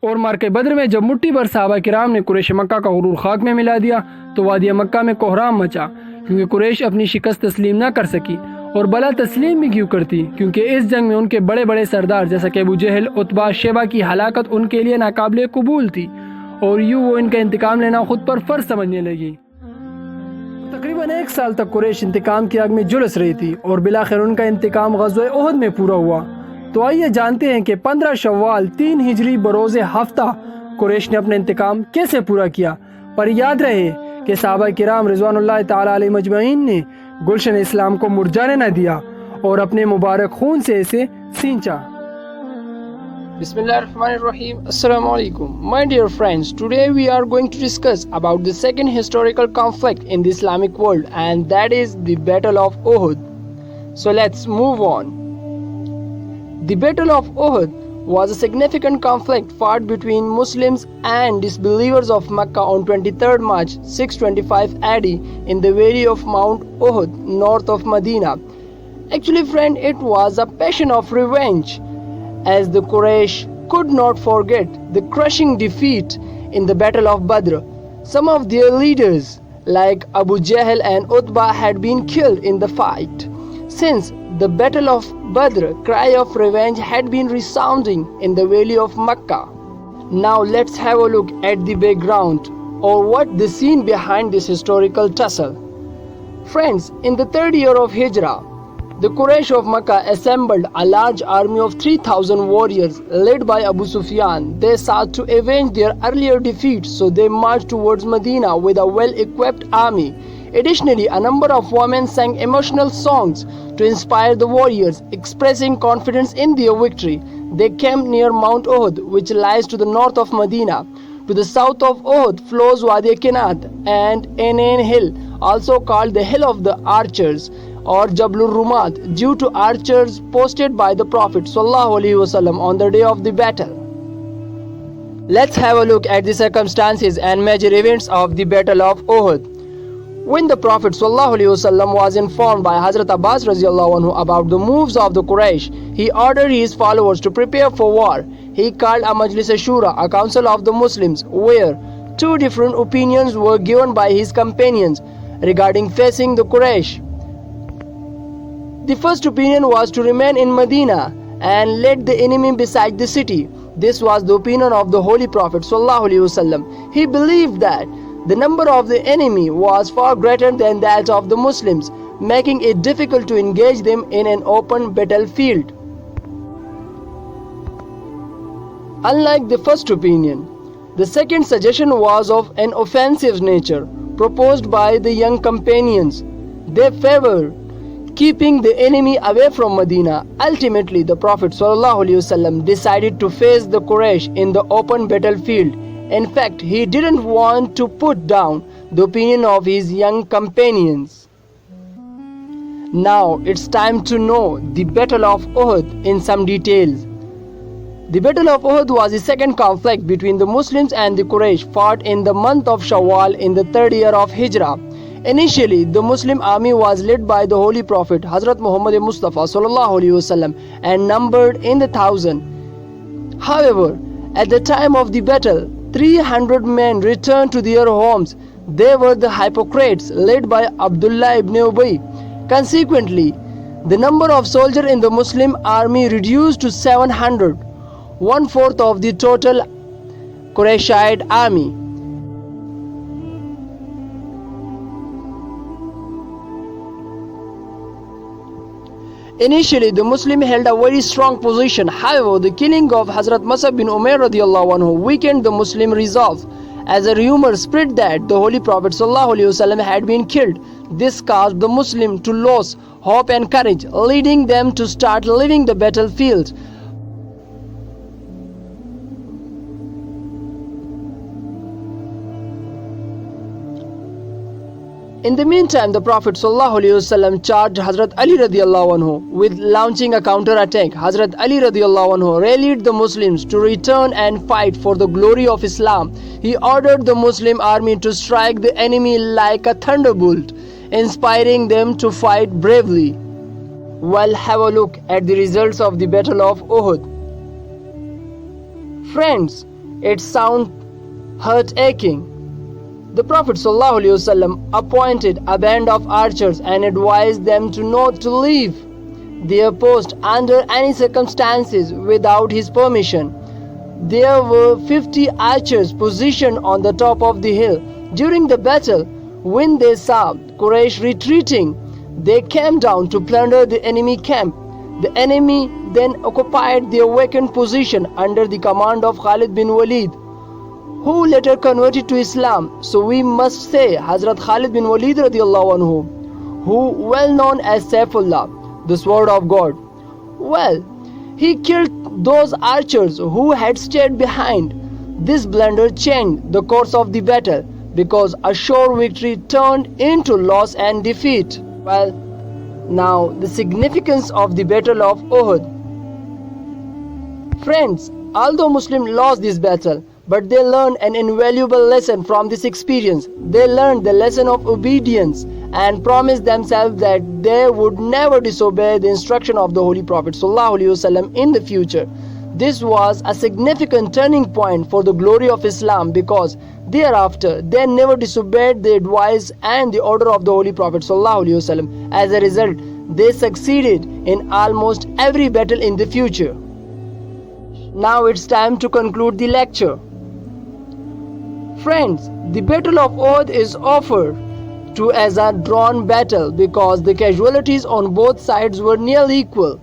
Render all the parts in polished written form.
और मार्के बद्र में जब मुट्ठी भर सहाबा किराम ने कुरैश मक्का का गुरूर खाक में मिला दिया तो वादिया मक्का में कोहराम मचा, क्योंकि कुरैश अपनी शिकस्त तस्लीम ना कर सकी। और भला तस्लीम भी क्यों करती, क्योंकि इस जंग में उनके बड़े बड़े सरदार जैसा कि अबू जहल, उतबा, शेबा की हलाकत उनके लिए नाकाबिले कबूल थी, और यूँ वो इनका इंतकाम लेना खुद पर फर्ज समझने लगी। तकरीबन 1 साल तक कुरैश इंतकाम की आग में झुलस रही थी और बिलाखिर उनका इंतकाम ग़ज़वा उहद में पूरा हुआ। तो आइए जानते हैं कि 15 शव्वाल 3 हिजरी बरोज़े हफ्ता कुरैश ने अपना इंतकाम कैसे पूरा किया। पर याद रहे कि सहाबा किराम रिज़वानुल्लाह ताला अलैहिम मजमईन ने गुलशन इस्लाम को मुरझाने न दिया और अपने मुबारक खून से इसे सींचा। Bismillahirrahmanirrahim. Assalamu alaikum. My dear friends, today we are going to discuss about the second historical conflict in the Islamic world, and that is the Battle of Uhud. So let's move on. The Battle of Uhud was a significant conflict fought between Muslims and disbelievers of Mecca on 23rd March 625 AD in the valley of Mount Uhud, north of Medina. Actually, friend, it was a passion of revenge, as the Quraysh could not forget the crushing defeat in the Battle of Badr. Some of their leaders, like Abu Jahl and Utbah, had been killed in the fight. Since the Battle of Badr, cry of revenge had been resounding in the valley of Mecca. Now let's have a look at the background, or what the scene behind this historical tussle. Friends, in the 3rd year of Hijrah, the Quraysh of Mecca assembled a large army of 3,000 warriors led by Abu Sufyan. They sought to avenge their earlier defeat, so they marched towards Medina with a well-equipped army. Additionally, a number of women sang emotional songs to inspire the warriors, expressing confidence in their victory. They camped near Mount Uhud, which lies to the north of Medina. To the south of Uhud flows Wadi Kinat and Ainain Hill, also called the Hill of the Archers, or Jablur Rumat, due to archers posted by the Prophet ﷺ on the day of the battle. Let's have a look at the circumstances and major events of the Battle of Uhud. When the Prophet ﷺ was informed by Hazrat Abbas radiallahu anhu about the moves of the Quraysh, he ordered his followers to prepare for war. He called a Majlis Shura, a council of the Muslims, where 2 different opinions were given by his companions regarding facing the Quraysh. The first opinion was to remain in Medina and let the enemy besiege the city. This was the opinion of the Holy Prophet ﷺ. He believed that the number of the enemy was far greater than that of the Muslims, making it difficult to engage them in an open battlefield. Unlike the first opinion, the second suggestion was of an offensive nature, proposed by the young companions. They favored keeping the enemy away from Medina. Ultimately, the Prophet ﷺ decided to face the Quraysh in the open battlefield. In fact, he didn't want to put down the opinion of his young companions. Now it's time to know the Battle of Uhud in some details. The Battle of Uhud was the second conflict between the Muslims and the Quraysh, fought in the month of Shawwal in the 3rd year of Hijrah. Initially, the Muslim army was led by the Holy Prophet Hazrat Muhammad Mustafa ﷺ and numbered in the 1,000. However, at the time of the battle, 300 men returned to their homes. They were the hypocrites led by Abdullah ibn Ubay. Consequently, the number of soldiers in the Muslim army reduced to 700, 1/4 of the total Qurayshite army. Initially, the Muslim held a very strong position. However, the killing of Hazrat Musab bin Umair radiallahu anhu weakened the Muslim resolve. As a rumor spread that the Holy Prophet ﷺ had been killed, this caused the Muslim to lose hope and courage, leading them to start leaving the battlefield. In the meantime, the Prophet ﷺ charged Hazrat Ali radiallahu anhu with launching a counter-attack. Hazrat Ali radiallahu anhu rallied the Muslims to return and fight for the glory of Islam. He ordered the Muslim army to strike the enemy like a thunderbolt, inspiring them to fight bravely. Well, have a look at the results of the Battle of Uhud. Friends, It sounds heart-aching. The Prophet ﷺ appointed a band of archers and advised them to not to leave their post under any circumstances without his permission. There were 50 archers positioned on the top of the hill. During the battle, when they saw Quraysh retreating, they came down to plunder the enemy camp. The enemy then occupied their vacant position under the command of Khalid bin Walid, who later converted to Islam. So we must say Hazrat Khalid bin Walid radiallahu anhu, who well known as Saifullah, the sword of God. Well, he killed those archers who had stayed behind. This blunder changed the course of the battle because a sure victory turned into loss and defeat. Well, now the significance of the Battle of Uhud. Friends, although Muslims lost this battle, but they learned an invaluable lesson from this experience. They learned the lesson of obedience and promised themselves that they would never disobey the instruction of the Holy Prophet ﷺ in the future. This was a significant turning point for the glory of Islam because thereafter they never disobeyed the advice and the order of the Holy Prophet ﷺ. As a result, they succeeded in almost every battle in the future. Now it's time to conclude the lecture. Friends, the Battle of Uhud is offered to as a drawn battle because the casualties on both sides were nearly equal.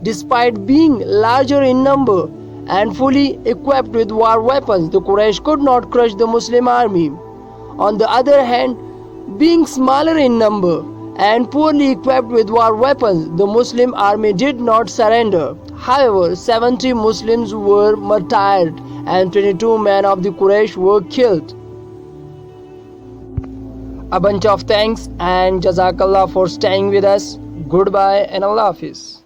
Despite being larger in number and fully equipped with war weapons, the Quraysh could not crush the Muslim army. On the other hand, being smaller in number and poorly equipped with war weapons, the Muslim army did not surrender. However, 70 Muslims were martyred and 22 men of the Quraysh were killed. A bunch of thanks and Jazakallah for staying with us. Goodbye and Allah Hafiz.